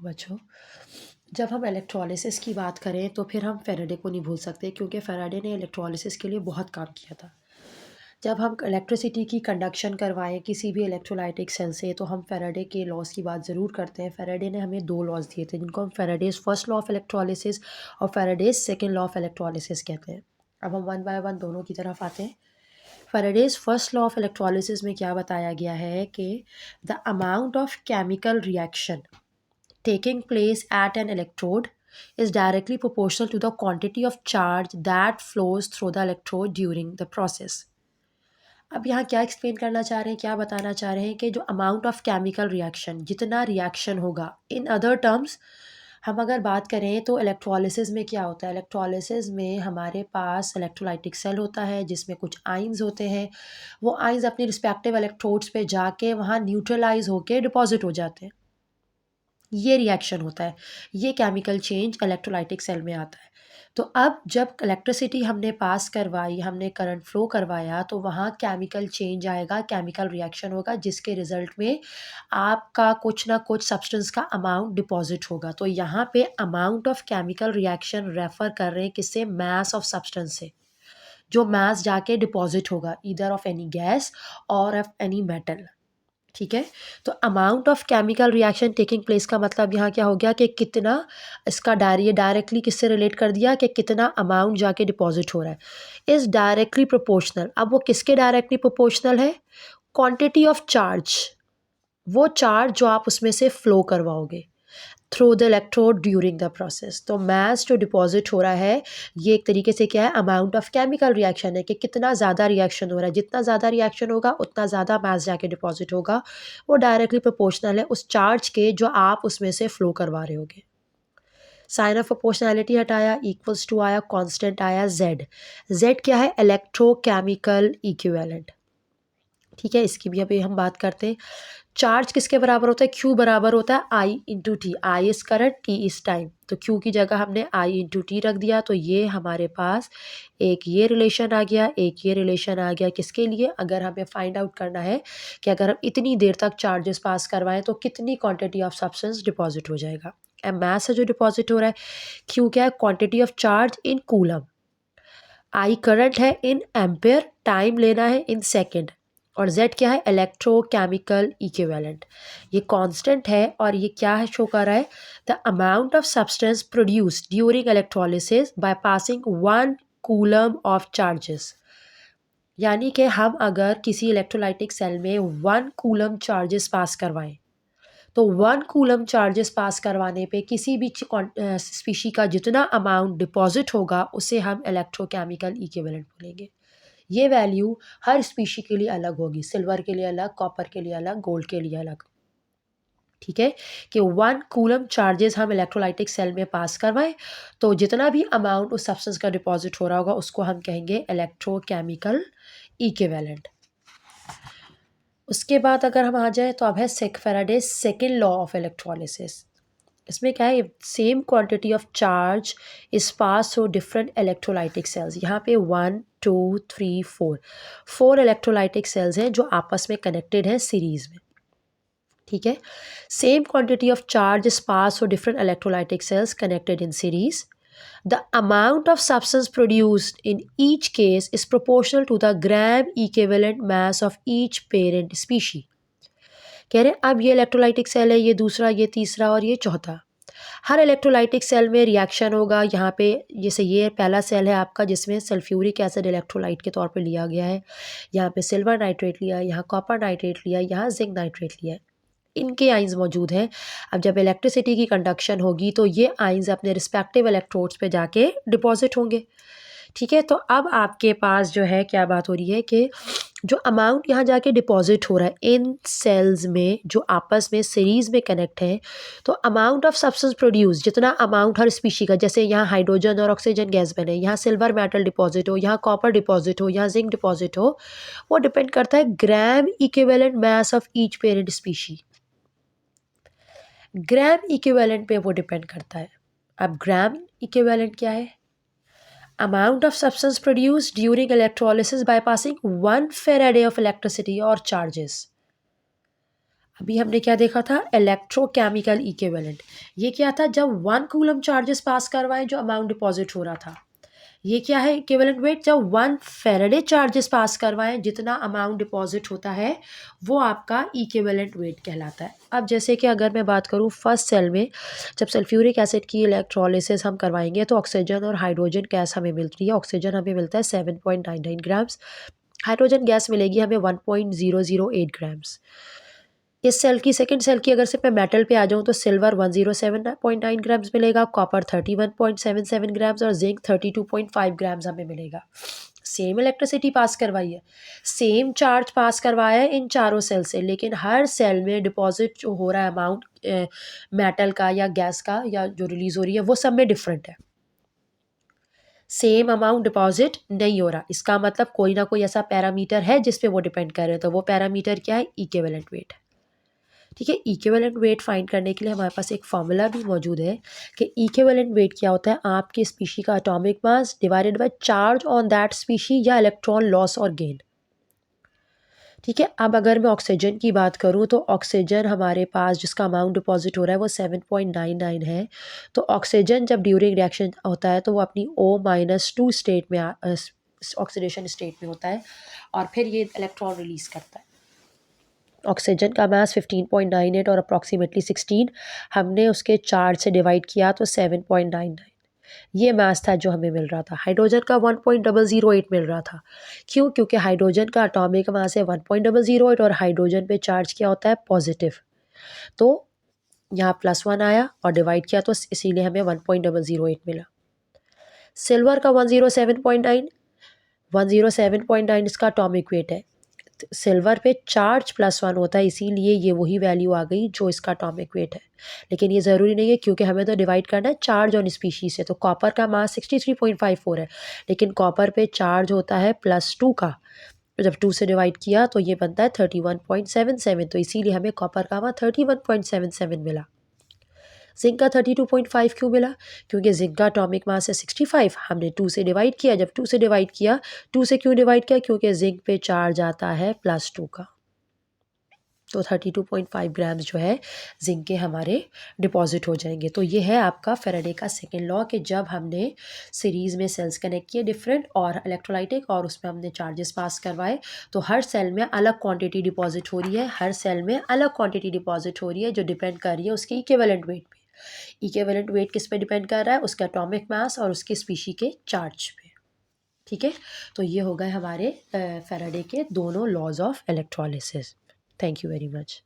तो बच्चों, जब हम इलेक्ट्रोलिसिस की बात करें तो फिर हम फ़ैराडे को नहीं भूल सकते, क्योंकि फ़ैराडे ने इलेक्ट्रोलिसिस के लिए बहुत काम किया था। जब हम इलेक्ट्रिसिटी की कंडक्शन करवाएं किसी भी इलेक्ट्रोलाइटिक सेल से, तो हम फ़ैराडे के लॉज़ की बात ज़रूर करते हैं। फ़ैराडे ने हमें 2 लॉज़ दिए थे, जिनको हम फ़ैराडेज़ फर्स्ट लॉ ऑफ इलेक्ट्रोलिसिस और फ़ैराडेज़ सेकंड लॉ ऑफ इलेक्ट्रोलिसिस कहते हैं। अब हम वन बाय वन दोनों की तरफ आते हैं। फ़ैराडेज़ फर्स्ट लॉ ऑफ इलेक्ट्रोलिसिस में क्या बताया गया है कि the amount of chemical reaction taking place at an electrode is directly proportional to the quantity of charge that flows through the electrode during the process. अब यहाँ क्या एक्सप्लेन करना चाह रहे हैं, क्या बताना चाह रहे हैं कि जो अमाउंट ऑफ केमिकल रिएक्शन, जितना रिएक्शन होगा, इन अदर टर्म्स हम अगर बात करें तो इलेक्ट्रोलिसिस में क्या होता है। इलेक्ट्रोलिसिस में हमारे पास इलेक्ट्रोलाइटिक सेल होता है जिसमें कुछ आइंस होते हैं। वो आइंस अपनी रिस्पेक्टिव इलेक्ट्रोड्स पे जाके वहाँ न्यूट्रलाइज होके डिपॉजिट हो जाते हैं। ये रिएक्शन होता है, ये केमिकल चेंज इलेक्ट्रोलाइटिक सेल में आता है। तो अब जब इलेक्ट्रिसिटी हमने पास करवाई, हमने करंट फ्लो करवाया, तो वहाँ केमिकल चेंज आएगा, केमिकल रिएक्शन होगा, जिसके रिजल्ट में आपका कुछ ना कुछ सब्सटेंस का अमाउंट डिपॉजिट होगा। तो यहाँ पे amount of chemical reaction refer कर रहे हैं किससे, मास ऑफ सब्सटेंस से, जो मास जाके डिपॉजिट होगा ईदर ऑफ एनी गैस और ऑफ एनी मेटल। ठीक है। तो amount of chemical reaction taking place का मतलब यहाँ क्या हो गया कि कितना इसका डायरेक्टली किससे रिलेट कर दिया कि कितना अमाउंट जाके डिपॉजिट हो रहा है, इज डायरेक्टली प्रोपोर्शनल। अब वो किसके डायरेक्टली प्रोपोर्शनल है, क्वांटिटी ऑफ चार्ज, वो चार्ज जो आप उसमें से फ्लो करवाओगे through the electrode during the process. तो मास जो डिपॉजिट हो रहा है, ये एक तरीके से क्या है, अमाउंट ऑफ केमिकल रिएक्शन है कि कितना ज़्यादा रिएक्शन हो रहा है। जितना ज़्यादा रिएक्शन होगा उतना ज़्यादा मास जाके डिपॉजिट होगा। वो डायरेक्टली प्रोपोर्शनल है उस चार्ज के जो आप उसमें से फ्लो करवा रहे होगे। साइन ऑफ प्रोपोर्शनैलिटी हटाया, इक्वल्स टू आया, कांस्टेंट आया जेड। जेड क्या है, इलेक्ट्रोकेमिकल इक्विवेलेंट। ठीक है, इसकी भी अभी हम बात करते हैं। चार्ज किसके बराबर होता है, क्यू बराबर होता है I into T. I is current, T is time. तो क्यू की जगह हमने आई इंटू टी रख दिया। तो ये हमारे पास एक ये रिलेशन आ गया, एक ये रिलेशन आ गया। किसके लिए, अगर हमें फाइंड आउट करना है कि अगर हम इतनी देर तक चार्जेस पास करवाएं तो कितनी क्वांटिटी ऑफ सब्सटेंस डिपॉजिट हो जाएगा। एम मास है जो डिपॉजिट हो रहा है, क्यू क्या है, quantity of charge in coulomb, I current है इन एम्पेयर, टाइम लेना है इन सेकेंड, और Z क्या है, इलेक्ट्रोकेमिकल इक्विवेलेंट। ये कांस्टेंट है और ये क्या है, शो कर रहा है, the amount of substance produced during electrolysis by passing 1 coulomb of charges. यानी कि हम अगर किसी इलेक्ट्रोलाइटिक सेल में 1 कूलम चार्जेस पास करवाएं, तो 1 कूलम चार्जेस पास करवाने पे किसी भी स्पीशी का जितना अमाउंट डिपॉजिट होगा उसे हम इलेक्ट्रोकेमिकल इक्विवेलेंट बोलेंगे। ये वैल्यू हर स्पीशी के लिए अलग होगी, सिल्वर के लिए अलग, कॉपर के लिए अलग, गोल्ड के लिए अलग। ठीक है, कि 1 कूलम चार्जेस हम इलेक्ट्रोलाइटिक सेल में पास करवाएं तो जितना भी अमाउंट उस सब्सटेंस का डिपॉजिट हो रहा होगा उसको हम कहेंगे इलेक्ट्रोकेमिकल इक्विवेलेंट। उसके बाद अगर हम आ जाए तो अब है Faraday's second law of electrolysis. इसमें क्या है, same quantity of charge is pass through different electrolytic cells. यहाँ पे 1 2 3 4 इलेक्ट्रोलाइटिक सेल्स हैं जो आपस में कनेक्टेड हैं सीरीज में। ठीक है, same quantity of charge is pass through different electrolytic cells connected in series. The amount of substance produced in each case is proportional to the gram equivalent mass of each parent species। कह रहे हैं अब ये electrolytic cell है, ये दूसरा, ये तीसरा और ये चौथा। हर इलेक्ट्रोलाइटिक सेल में रिएक्शन होगा। यहाँ पे जैसे ये पहला सेल है आपका जिसमें सल्फ्यूरिक एसिड इलेक्ट्रोलाइट के तौर पे लिया गया है, यहाँ पे सिल्वर नाइट्रेट लिया, यहाँ कॉपर नाइट्रेट लिया, यहाँ जिंक नाइट्रेट लिया है, इनके आइंस मौजूद हैं। अब जब इलेक्ट्रिसिटी की कंडक्शन होगी तो ये आइंस अपने रिस्पेक्टिव इलेक्ट्रोड्स पे जाके डिपॉजिट होंगे। ठीक है, तो अब आपके पास जो है क्या बात हो रही है कि जो अमाउंट यहाँ जाके डिपॉजिट हो रहा है इन सेल्स में जो आपस में सीरीज में कनेक्ट है, तो अमाउंट ऑफ सब्सटेंस प्रोड्यूस, जितना अमाउंट हर स्पीशी का, जैसे यहाँ हाइड्रोजन और ऑक्सीजन गैस बने, यहाँ सिल्वर मेटल डिपॉजिट हो, यहाँ कॉपर डिपॉजिट हो, यहाँ जिंक डिपॉजिट हो, वो डिपेंड करता है gram equivalent mass of each parent species. Gram equivalent पे वो डिपेंड करता है। अब ग्राम इक्विवेलेंट क्या है, amount of substance produced during electrolysis by passing 1 Faraday of electricity or charges। अभी हमने क्या देखा था, इलेक्ट्रोकेमिकल इक्विवेलेंट। ये क्या था, जब 1 कूलम चार्जेस पास करवाएं जो अमाउंट डिपॉजिट हो रहा था। ये क्या है इक्विवेलेंट वेट, जब 1 फेरेडे चार्जेस पास करवाएं जितना अमाउंट डिपॉजिट होता है वो आपका इक्विवेलेंट वेट कहलाता है। अब जैसे कि अगर मैं बात करूं फर्स्ट सेल में, जब सल्फ्यूरिक एसिड की इलेक्ट्रोलिसिस हम करवाएंगे तो ऑक्सीजन और हाइड्रोजन गैस हमें मिलती है। ऑक्सीजन हमें मिलता है 7.99 ग्राम्स, हाइड्रोजन गैस मिलेगी हमें 1.008 ग्राम्स। इस सेल की, सेकंड सेल की अगर से मैं मेटल पे आ जाऊँ तो सिल्वर 107.9 ग्राम्स मिलेगा, कॉपर 31.77 ग्राम्स और जिंक 32.5 ग्राम्स हमें मिलेगा। सेम इलेक्ट्रिसिटी पास करवाई है, सेम चार्ज पास करवाया है इन चारों सेल से, लेकिन हर सेल में डिपॉजिट जो हो रहा है अमाउंट मेटल का या गैस का या जो रिलीज हो रही है वो सब में डिफरेंट है। सेम अमाउंट डिपॉजिट नहीं हो रहा, इसका मतलब कोई ना कोई ऐसा पैरामीटर है जिस पे वो डिपेंड कर रहे हैं। तो वो पैरामीटर क्या है, इक्विवेलेंट वेट। ठीक है, इक्विवेलेंट वेट फाइंड करने के लिए हमारे पास एक फॉर्मूला भी मौजूद है कि इक्विवेलेंट वेट क्या होता है, आपकी स्पीशी का atomic mass divided by charge on that species या इलेक्ट्रॉन लॉस और गेन। ठीक है, अब अगर मैं ऑक्सीजन की बात करूं तो ऑक्सीजन हमारे पास जिसका अमाउंट डिपॉजिट हो रहा है वो 7.99 है। तो ऑक्सीजन जब ड्यूरिंग रिएक्शन होता है तो वो अपनी O-2 स्टेट में ऑक्सीडेशन स्टेट में होता है और फिर ये इलेक्ट्रॉन रिलीज करता है। ऑक्सीजन का मास 15.98 और अप्रॉक्सीमेटली 16, हमने उसके चार्ज से डिवाइड किया तो 7.99 ये मास था जो हमें मिल रहा था। हाइड्रोजन का 1.008 मिल रहा था। क्यों? क्योंकि हाइड्रोजन का एटॉमिक मास है 1.008 और हाइड्रोजन पे चार्ज क्या होता है, पॉजिटिव। तो यहाँ +1 आया और डिवाइड किया तो इसीलिए हमें 1.008 मिला। सिल्वर का 107.9 इसका एटॉमिक वेट है। सिल्वर पे चार्ज +1 होता है, इसीलिए ये वही वैल्यू आ गई जो इसका एटॉमिक वेट है। लेकिन ये ज़रूरी नहीं है क्योंकि हमें तो डिवाइड करना है चार्ज ऑन स्पीशीज से। तो कॉपर का मास 63.54 है, लेकिन कॉपर पे चार्ज होता है +2 का। तो जब 2 से डिवाइड किया तो ये बनता है 31.77, तो इसीलिए हमें कॉपर का मास 31.77 मिला। जिंक का 32.5 क्यों मिला? क्योंकि जिंक का एटॉमिक मास है 65, हमने 2 से डिवाइड किया। जब 2 से डिवाइड किया, 2 से क्यों डिवाइड किया? क्योंकि जिंक पे चार्ज आता है +2 का। तो 32.5 ग्राम्स जो है जिंक के हमारे डिपॉजिट हो जाएंगे। तो ये है आपका फेराडे का सेकेंड लॉ कि जब हमने सीरीज़ में सेल्स कनेक्ट किए डिफरेंट और इलेक्ट्रोलाइटिक और उसमें हमने चार्जेस पास करवाए तो हर सेल में अलग क्वांटिटी डिपॉजिट हो रही है, हर सेल में अलग क्वांटिटी डिपॉजिट हो रही है जो डिपेंड कर रही है उसके इक्विवेलेंट वेट पे। इक्विवेलेंट वेट किस पे डिपेंड कर रहा है? उसका एटॉमिक मास और उसकी स्पीशी के चार्ज पे। ठीक है, तो ये हो गए हमारे फेराडे के दोनों laws of electrolysis. Thank you very much.